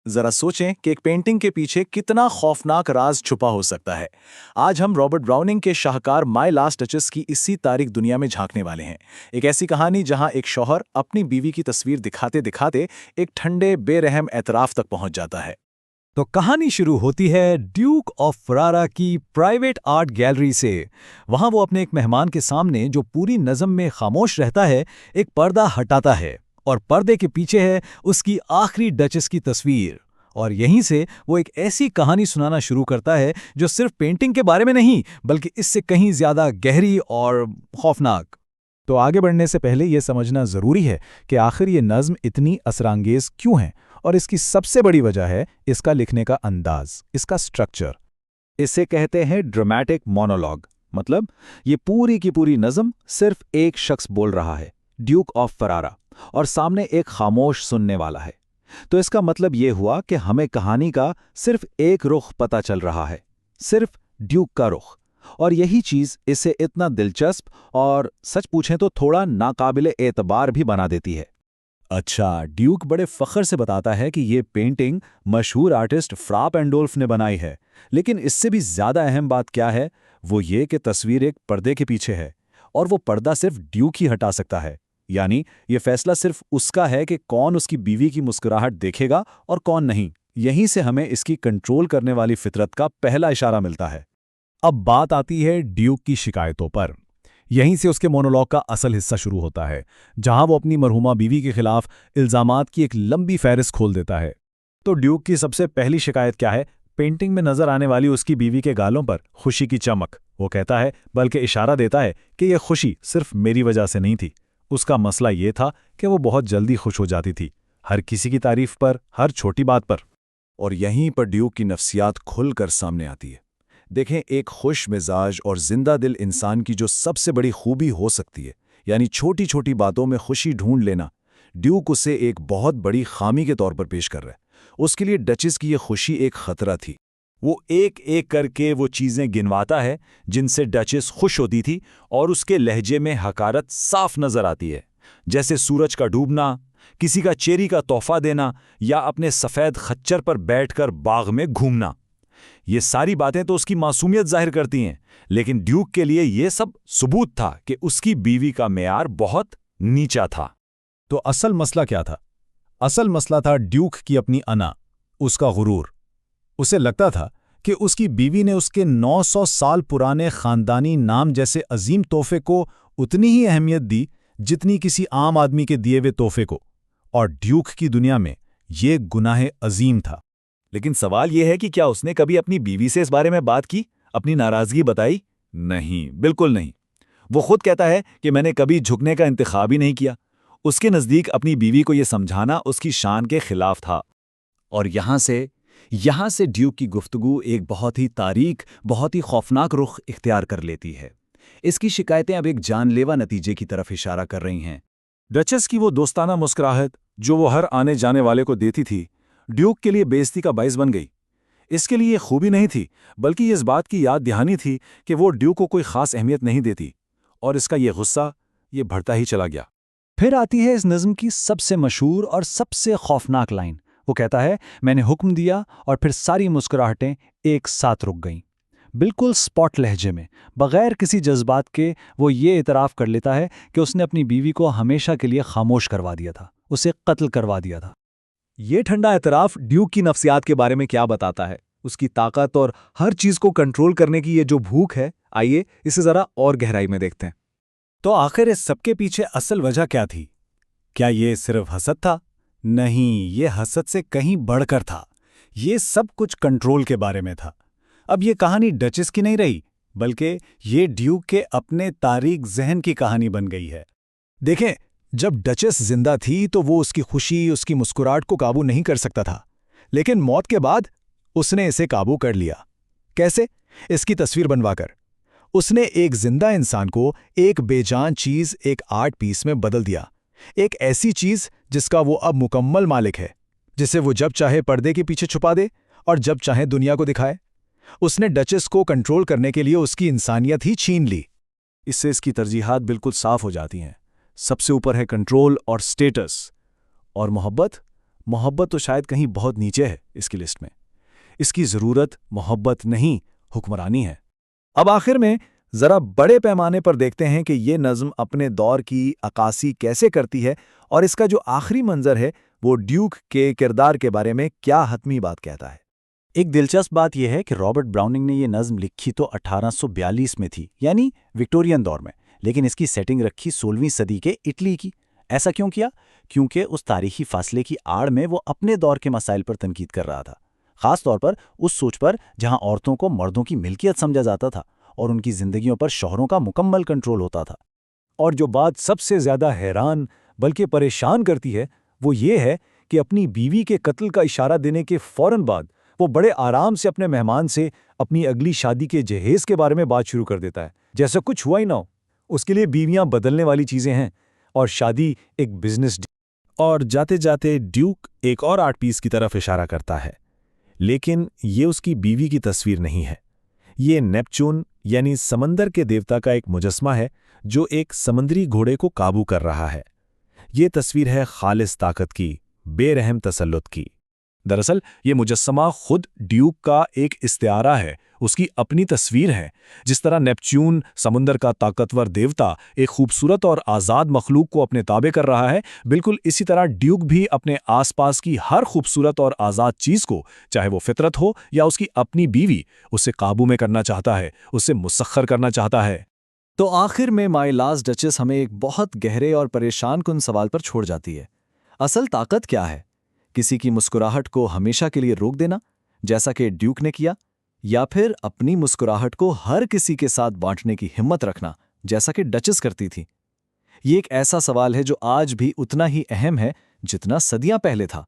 जरा सोचें कि एक पेंटिंग के पीछे कितना खौफनाक राज छुपा हो सकता है। आज हम रॉबर्ट ब्राउनिंग के शाहकार माय लास्ट डचेस की इसी तारीख दुनिया में झांकने वाले हैं। एक ऐसी कहानी जहां एक शौहर अपनी बीवी की तस्वीर दिखाते दिखाते एक ठंडे बेरहम एतराफ तक पहुंच जाता है। तो कहानी शुरू होती है ड्यूक ऑफ फरारा की प्राइवेट आर्ट गैलरी से। वहां वो अपने एक मेहमान के सामने जो पूरी नज़म में खामोश रहता है, एक पर्दा हटाता है और पर्दे के पीछे है उसकी आखिरी डचेस की तस्वीर। और यहीं से वो एक ऐसी कहानी सुनाना शुरू करता है जो सिर्फ पेंटिंग के बारे में नहीं, बल्कि इससे कहीं ज्यादा गहरी और खौफनाक। तो आगे बढ़ने से पहले ये समझना जरूरी है कि आखिर ये नज़्म इतनी असरांगेज क्यों है, और इसकी सबसे बड़ी वजह है इसका लिखने का अंदाज, इसका स्ट्रक्चर। इसे कहते हैं ड्रामेटिक मोनोलॉग। मतलब ये पूरी की पूरी नज़म सिर्फ एक शख्स बोल रहा है, ड्यूक ऑफ फरारा, और सामने एक खामोश सुनने वाला है। तो इसका मतलब ये हुआ कि हमें कहानी का सिर्फ एक रुख पता चल रहा है, सिर्फ ड्यूक का रुख। और यही चीज़ इसे इतना दिलचस्प और सच पूछें तो थोड़ा नाकाबिले एतबार भी बना देती है। अच्छा, ड्यूक बड़े फख्र से बताता है कि ये पेंटिंग मशहूर आर्टिस्ट फ्रा पेंडोल्फ ने बनाई है, लेकिन इससे भी ज़्यादा अहम बात क्या है, वो ये कि तस्वीर एक पर्दे के पीछे है, और वो पर्दा सिर्फ ड्यूक ही हटा सकता है। यानी ये फैसला सिर्फ उसका है कि कौन उसकी बीवी की मुस्कुराहट देखेगा और कौन नहीं। यहीं से हमें इसकी कंट्रोल करने वाली फितरत का पहला इशारा मिलता है। अब बात आती है ड्यूक की शिकायतों पर। यहीं से उसके मोनोलॉग का असल हिस्सा शुरू होता है, जहां वो अपनी मरहुमा बीवी के खिलाफ इल्जामात की एक लंबी फहरिस्त खोल देता है। तो ड्यूक की सबसे पहली शिकायत क्या है? पेंटिंग में नजर आने वाली उसकी बीवी के गालों पर खुशी की चमक। वो कहता है, बल्कि इशारा देता है कि यह खुशी सिर्फ मेरी वजह से नहीं थी। उसका मसला ये था कि वो बहुत जल्दी खुश हो जाती थी, हर किसी की तारीफ पर, हर छोटी बात पर। और यहीं पर ड्यूक की नफ्सियात खुलकर सामने आती है। देखें, एक खुश मिजाज और जिंदा दिल इंसान की जो सबसे बड़ी खूबी हो सकती है, यानी छोटी छोटी बातों में खुशी ढूंढ लेना, ड्यूक उसे एक बहुत बड़ी खामी के तौर पर पेश कर रहा है। उसके लिए डचेस की यह खुशी एक खतरा थी। वो एक एक करके वो चीज़ें गिनवाता है जिनसे डचेस खुश होती थी, और उसके लहजे में हकारत साफ नजर आती है, जैसे सूरज का डूबना, किसी का चेरी का तोहफा देना, या अपने सफ़ेद खच्चर पर बैठकर बाग में घूमना। ये सारी बातें तो उसकी मासूमियत जाहिर करती हैं, लेकिन ड्यूक के लिए ये सब सबूत था कि उसकी बीवी का मेयार बहुत नीचा था। तो असल मसला क्या था? असल मसला था ड्यूक की अपनी अना, उसका गुरूर। उसे लगता था कि उसकी बीवी ने उसके 900 साल पुराने खानदानी नाम जैसे अजीम तोहफे को उतनी ही अहमियत दी जितनी किसी आम आदमी के दिए हुए तोहफे को, और ड्यूक की दुनिया में ये गुनाह अजीम था। लेकिन सवाल यह है कि क्या उसने कभी अपनी बीवी से इस बारे में बात की, अपनी नाराजगी बताई? नहीं, बिल्कुल नहीं। वो खुद कहता है कि मैंने कभी झुकने का इंतखाब ही नहीं किया। उसके नज़दीक अपनी बीवी को यह समझाना उसकी शान के खिलाफ था। और यहाँ से ड्यूक की गुफ्तगू एक बहुत ही तारीक, बहुत ही खौफनाक रुख इख्तियार कर लेती है। इसकी शिकायतें अब एक जानलेवा नतीजे की तरफ इशारा कर रही हैं। डचेस की वो दोस्ताना मुस्कुराहट जो वो हर आने जाने वाले को देती थी, ड्यूक के लिए बेइज्जती का बाइस बन गई। इसके लिए खूबी नहीं थी, बल्कि ये इस बात की याद दहानी थी कि वो ड्यूक को कोई खास अहमियत नहीं देती, और इसका ये गुस्सा ये बढ़ता ही चला गया। फिर आती है इस नज़्म की सबसे मशहूर और सबसे खौफनाक लाइन। वो कहता है, मैंने हुक्म दिया और फिर सारी मुस्कुराहटें एक साथ रुक गईं। बिल्कुल स्पॉट लहजे में, बगैर किसी जज्बात के, वो ये इतराफ़ कर लेता है कि उसने अपनी बीवी को हमेशा के लिए खामोश करवा दिया था, उसे कत्ल करवा दिया था। ये ठंडा एतराफ़ ड्यूक की नफ्सियात के बारे में क्या बताता है? उसकी ताकत और हर चीज़ को कंट्रोल करने की ये जो भूख है, आइए इसे ज़रा और गहराई में देखते हैं। तो आखिर इस सबके पीछे असल वजह क्या थी? क्या ये सिर्फ हसद था? नहीं, ये हसद से कहीं बढ़कर था। ये सब कुछ कंट्रोल के बारे में था। अब ये कहानी डचेस की नहीं रही, बल्कि ये ड्यूक के अपने तारीक जहन की कहानी बन गई है। देखें, जब डचेस जिंदा थी तो वो उसकी खुशी, उसकी मुस्कुराहट को काबू नहीं कर सकता था, लेकिन मौत के बाद उसने इसे काबू कर लिया। कैसे? इसकी तस्वीर बनवाकर। उसने एक जिंदा इंसान को एक बेजान चीज, एक आर्ट पीस में बदल दिया। एक ऐसी चीज जिसका वो अब मुकम्मल मालिक है, जिसे वो जब चाहे पर्दे के पीछे छुपा दे और जब चाहे दुनिया को दिखाए। उसने डचेस को कंट्रोल करने के लिए उसकी इंसानियत ही छीन ली। इससे इसकी तरजीहात बिल्कुल साफ हो जाती हैं। सबसे ऊपर है कंट्रोल और स्टेटस, और मोहब्बत मोहब्बत तो शायद कहीं बहुत नीचे है इसकी लिस्ट में। इसकी ज़रूरत मोहब्बत नहीं, हुक्मरानी है। अब आखिर में ज़रा बड़े पैमाने पर देखते हैं कि ये नज़्म अपने दौर की अक्कासी कैसे करती है और इसका जो आखिरी मंज़र है वो ड्यूक के किरदार के बारे में क्या हतमी बात कहता है। एक दिलचस्प बात यह है कि रॉबर्ट ब्राउनिंग ने ये नज़्म लिखी तो 1842 में थी, यानी विक्टोरियन दौर में, लेकिन इसकी सेटिंग रखी 16वीं सदी के इटली की। ऐसा क्यों किया? क्योंकि उस तारीखी फासले की आड़ में वो अपने दौर के मसाइल पर तनकीद कर रहा था, ख़ास तौर पर उस सोच पर जहां औरतों को मर्दों की मिल्कियत समझा जाता था और उनकी जिंदगियों पर शौहरों का मुकम्मल कंट्रोल होता था। और जो बात सबसे ज़्यादा हैरान बल्कि परेशान करती है वो ये है कि अपनी बीवी के कत्ल का इशारा देने के फ़ौरन बाद वो बड़े आराम से अपने मेहमान से अपनी अगली शादी के जहेज़ के बारे में बात शुरू कर देता है, जैसे कुछ हुआ ही ना हो। उसके लिए बीवियां बदलने वाली चीज़ें हैं और शादी एक बिजनेस। और जाते जाते ड्यूक एक और आर्ट पीस की तरफ इशारा करता है, लेकिन ये उसकी बीवी की तस्वीर नहीं है। ये नेपच्यून यानी समंदर के देवता का एक मुजस्मा है जो एक समुद्री घोड़े को काबू कर रहा है। ये तस्वीर है खालिस ताकत की, बेरहम तसल्लुत की। दरअसल ये मुजस्समा खुद ड्यूक का एक इस्तिआरा है, उसकी अपनी तस्वीर है। जिस तरह नेपच्यून समुंदर का ताकतवर देवता एक खूबसूरत और आज़ाद मखलूक को अपने ताबे कर रहा है, बिल्कुल इसी तरह ड्यूक भी अपने आसपास की हर खूबसूरत और आज़ाद चीज़ को, चाहे वो फितरत हो या उसकी अपनी बीवी, उसे काबू में करना चाहता है, उसे मुसख्खर करना चाहता है। तो आखिर में माय लास्ट डचेस हमें एक बहुत गहरे और परेशान कुन सवाल पर छोड़ जाती है। असल ताकत क्या है? किसी की मुस्कुराहट को हमेशा के लिए रोक देना, जैसा कि ड्यूक ने किया, या फिर अपनी मुस्कुराहट को हर किसी के साथ बांटने की हिम्मत रखना, जैसा कि डचेस करती थी? ये एक ऐसा सवाल है जो आज भी उतना ही अहम है जितना सदियां पहले था।